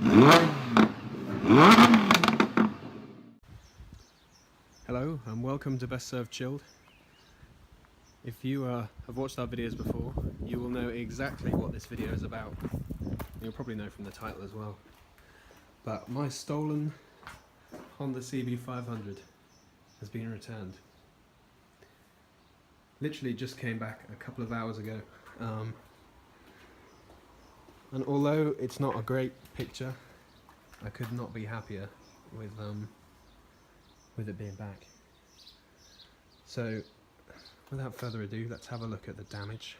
Hello and welcome to Best Served Chilled. If you have watched our videos before, you will know exactly what this video is about. You'll probably know from the title as well. But my stolen Honda CB500 has been returned. Literally just came back a couple of hours ago. And although it's not a great picture, I could not be happier with it being back. So, without further ado, let's have a look at the damage.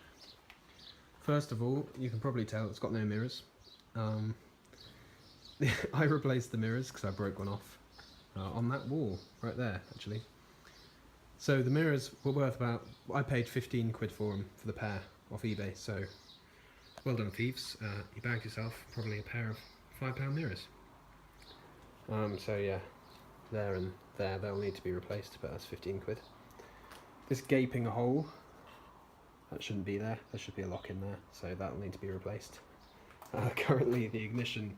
First of all, you can probably tell it's got no mirrors. I replaced the mirrors because I broke one off on that wall right there, actually. So the mirrors were worth about, I paid 15 quid for them for the pair off eBay. So well done, thieves. You bagged yourself probably a pair of £5 mirrors. So yeah, there and there, they'll need to be replaced, but that's 15 quid. This gaping hole, that shouldn't be there. There should be a lock in there, so that'll need to be replaced. Currently the ignition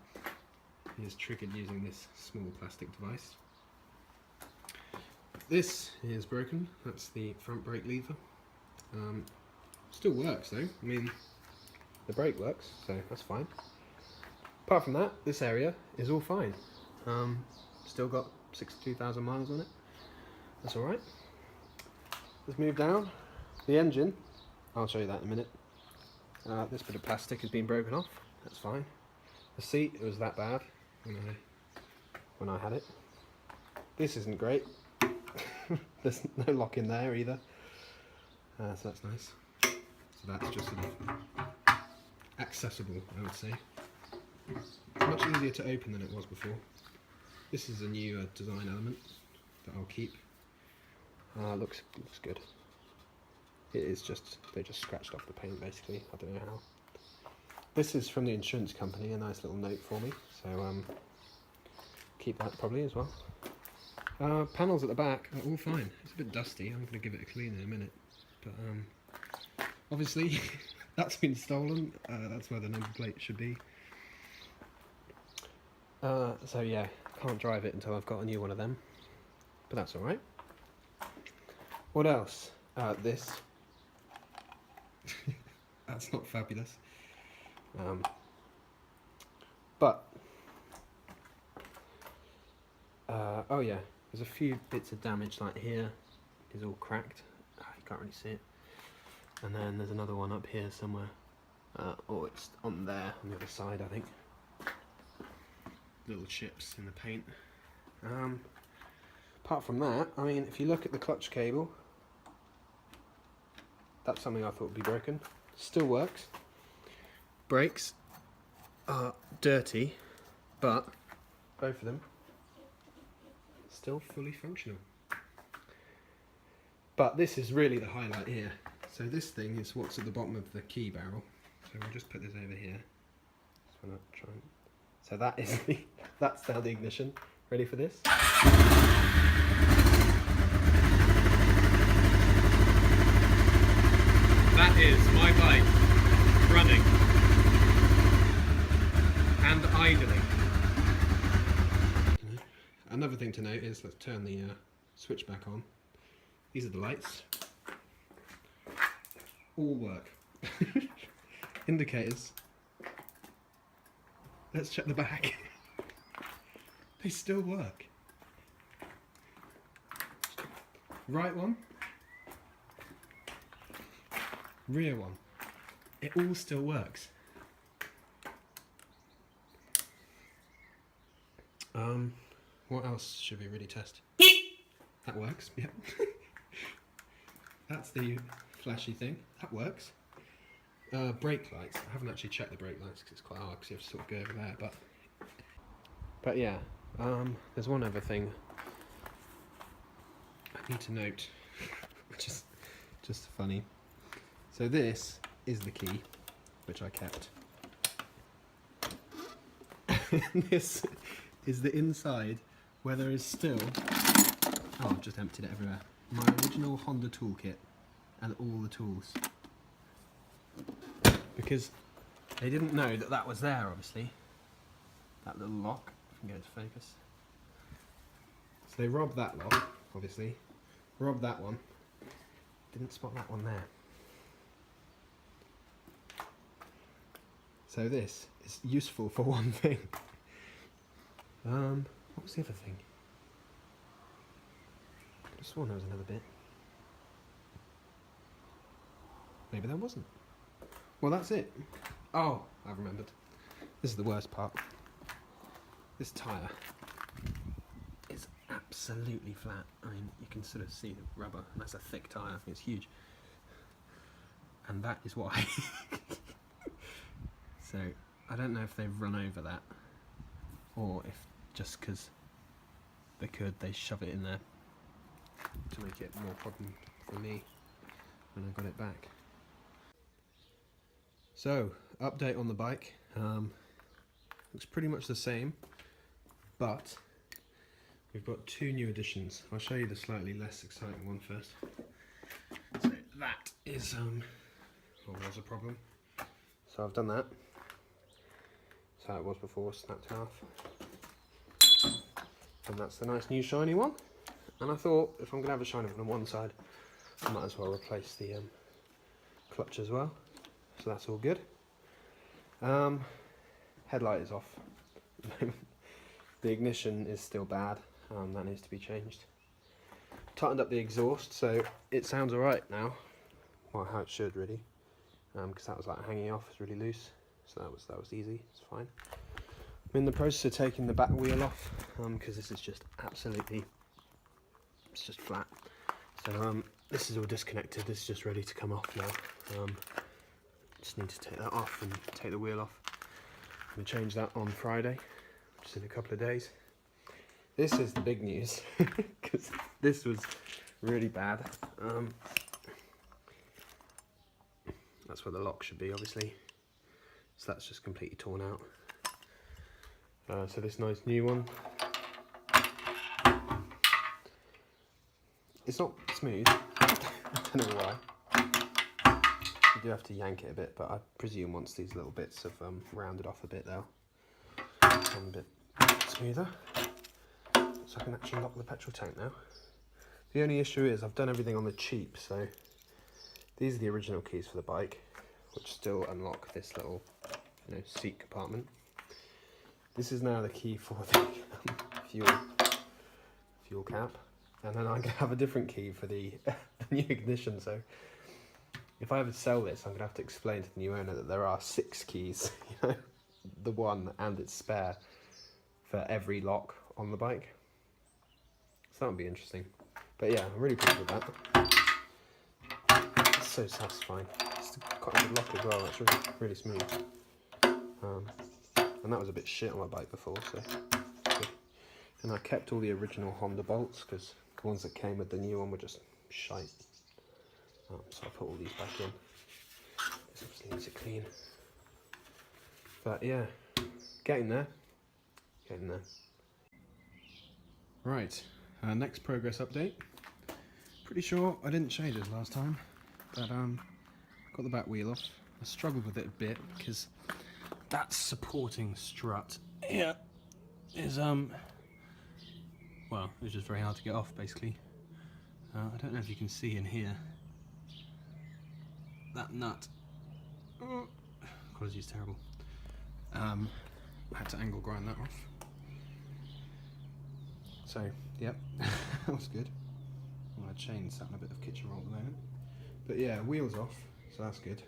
is triggered using this small plastic device. This is broken, that's the front brake lever. Still works though, I mean the brake works, so that's fine. Apart from that, this area is all fine. Still got 62,000 miles on it, that's alright. Let's move down. The engine, I'll show you that in a minute. This bit of plastic has been broken off, that's fine. The seat, it was that bad when I had it. This isn't great. There's no lock in there either, so that's nice. So that's just sort of accessible, I would say. Much easier to open than it was before. This is a new design element that I'll keep. Looks good. It is just, they just scratched off the paint basically, I don't know how. This is from the insurance company, a nice little note for me, so keep that probably as well. Panels at the back are all fine. It's a bit dusty, I'm going to give it a clean in a minute. But obviously that's been stolen, that's where the number plate should be. So yeah, can't drive it until I've got a new one of them, but that's alright. What else? This. That's not fabulous. But oh yeah, there's a few bits of damage, like here is all cracked. You can't really see it. And then there's another one up here somewhere. Or it's on there, on the other side, I think. Little chips in the paint. Apart from that, I mean, if you look at the clutch cable, that's something I thought would be broken. Still works. Brakes are dirty, but both of them still fully functional. But this is really the highlight here. So this thing is what's at the bottom of the key barrel. So we'll just put this over here. Just wanna try and... So that is the, that's now the ignition. Ready for this? That is my bike running and idling. Another thing to note is, let's turn the switch back on. These are the lights. All work. Indicators. Let's check the back. They still work. Right one. Rear one. It all still works. What else should we really test? That works, yep. That's the flashy thing. That works. Brake lights. I haven't actually checked the brake lights because it's quite hard because you have to sort of go over there. But yeah, there's one other thing I need to note, which is just funny. So this is the key, which I kept. And this is the inside where there is still, oh, I've just emptied it everywhere, my original Honda toolkit and all the tools. Because they didn't know that that was there, obviously. that little lock, if I can get it to focus. So they robbed that lock, obviously. Robbed that one. Didn't spot that one there. So this is useful for one thing. What was the other thing? I could have sworn there was another bit. Maybe there wasn't. Well, that's it. Oh, I've remembered. This is the worst part. This tyre is absolutely flat. I mean, you can sort of see the rubber, and that's a thick tyre. It's huge. And that is why. So, I don't know if they've run over that, or if just because they could, they shove it in there to make it more problem for me when I got it back. So, update on the bike. Looks pretty much the same, but we've got two new additions. I'll show you the slightly less exciting one first. So that is, well, was a problem. So I've done that. That's how it was before, snapped half. And that's the nice new shiny one. And I thought, if I'm going to have a shiny one on one side, I might as well replace the clutch as well. So that's all good. Headlight is off. The ignition is still bad. That needs to be changed. Tightened up the exhaust, so it sounds alright now. Well, how it should really, because that was like hanging off. It's really loose, so that was easy. It's fine. I'm in the process of taking the back wheel off, because this is just absolutely, it's just flat. So this is all disconnected. This is just ready to come off now. Just need to take that off and take the wheel off. I'm going to change that on Friday, just in a couple of days. This is the big news, because this was really bad. That's where the lock should be, obviously. So that's just completely torn out. So this nice new one. It's not smooth. I don't know why. You do have to yank it a bit, but I presume once these little bits have rounded off a bit, they'll become a bit smoother. So I can actually lock the petrol tank now. The only issue is I've done everything on the cheap, so these are the original keys for the bike, which still unlock this little, seat compartment. This is now the key for the fuel cap, and then I have a different key for the new ignition. So if I ever sell this, I'm gonna have to explain to the new owner that there are 6 keys, the one and its spare for every lock on the bike. So that would be interesting. But yeah, I'm really pleased with that. It's so satisfying. It's quite a good lock as well. It's really smooth. And that was a bit shit on my bike before, so good. And I kept all the original Honda bolts because the ones that came with the new one were just shite. So I put all these back in. This obviously needs it clean. But yeah, getting there. Getting there. Right, next progress update. Pretty sure I didn't change this last time, but got the back wheel off. I struggled with it a bit because that supporting strut here is well, it's just very hard to get off basically. I don't know if you can see in here that nut. Quality's terrible. I had to angle grind that off. So, yep, that was good. My chain's sat in a bit of kitchen roll at the moment. But yeah, wheels off, so that's good.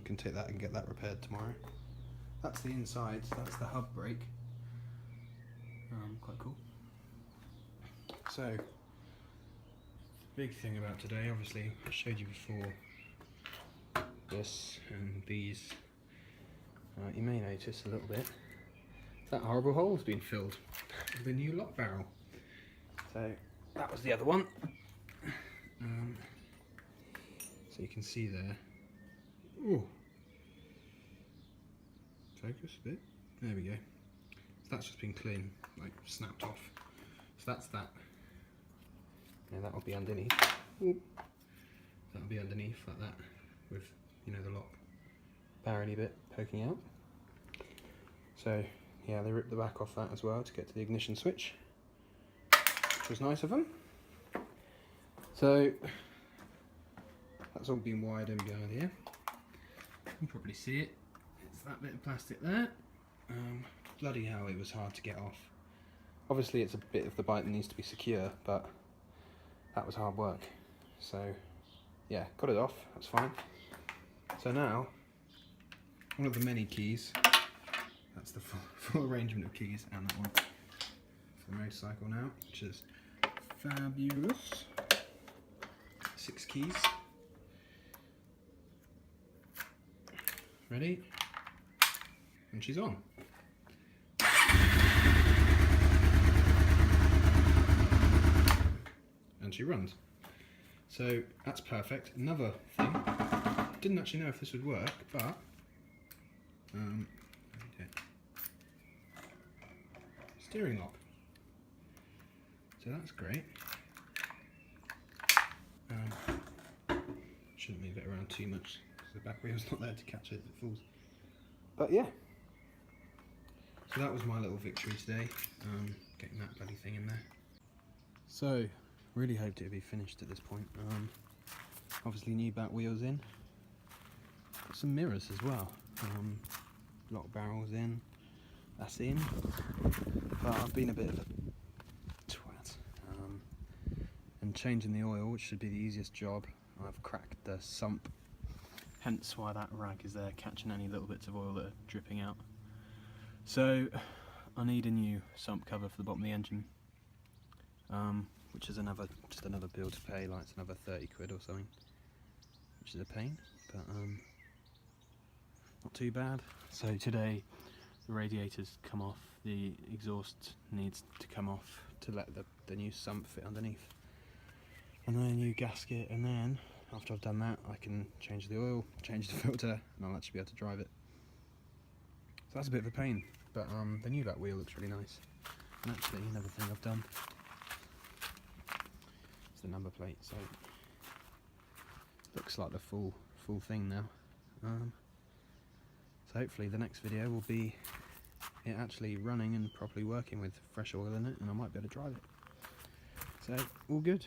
Can take that and get that repaired tomorrow. That's the inside, so that's the hub brake. Quite cool. So, big thing about today, obviously, I showed you before this and these. You may notice a little bit, that horrible hole's been filled with a new lock barrel. So that was the other one. So you can see there. Ooh. Focus a bit. There we go. So that's just been clean, like snapped off. So that's that. Yeah, that will be underneath. Ooh. That'll be underneath like that, with the lock barrel-y bit poking out. So yeah, they ripped the back off that as well to get to the ignition switch, which was nice of them. So that's all been wired in behind here. You can probably see it. It's that bit of plastic there. Bloody hell, it was hard to get off. Obviously it's a bit of the bike that needs to be secure, but that was hard work. So yeah, got it off, that's fine. So now, one of the many keys, that's the full arrangement of keys, and that one for the motorcycle now, which is fabulous. 6 keys. Ready? And she's on. And she runs. So that's perfect. Another thing, didn't actually know if this would work, but steering lock. So that's great. Shouldn't move it around too much because the back wheel's not there to catch it if it falls. But yeah, so that was my little victory today, getting that bloody thing in there. So, really hoped it would be finished at this point. Obviously new back wheels in, got some mirrors as well, lock barrels in, that's in, but I've been a bit of a twat, and changing the oil, which should be the easiest job, I've cracked the sump, hence why that rag is there catching any little bits of oil that are dripping out. So I need a new sump cover for the bottom of the engine, which is just another bill to pay, like it's another 30 quid or something, which is a pain, but not too bad. So today the radiators come off, the exhaust needs to come off to let the new sump fit underneath, and then a new gasket, and then after I've done that I can change the oil, change the filter, and I'll actually be able to drive it. So that's a bit of a pain, but the new back wheel looks really nice. And actually another thing I've done, the number plate, so looks like the full thing now. So hopefully the next video will be it actually running and properly working with fresh oil in it, and I might be able to drive it. So all good.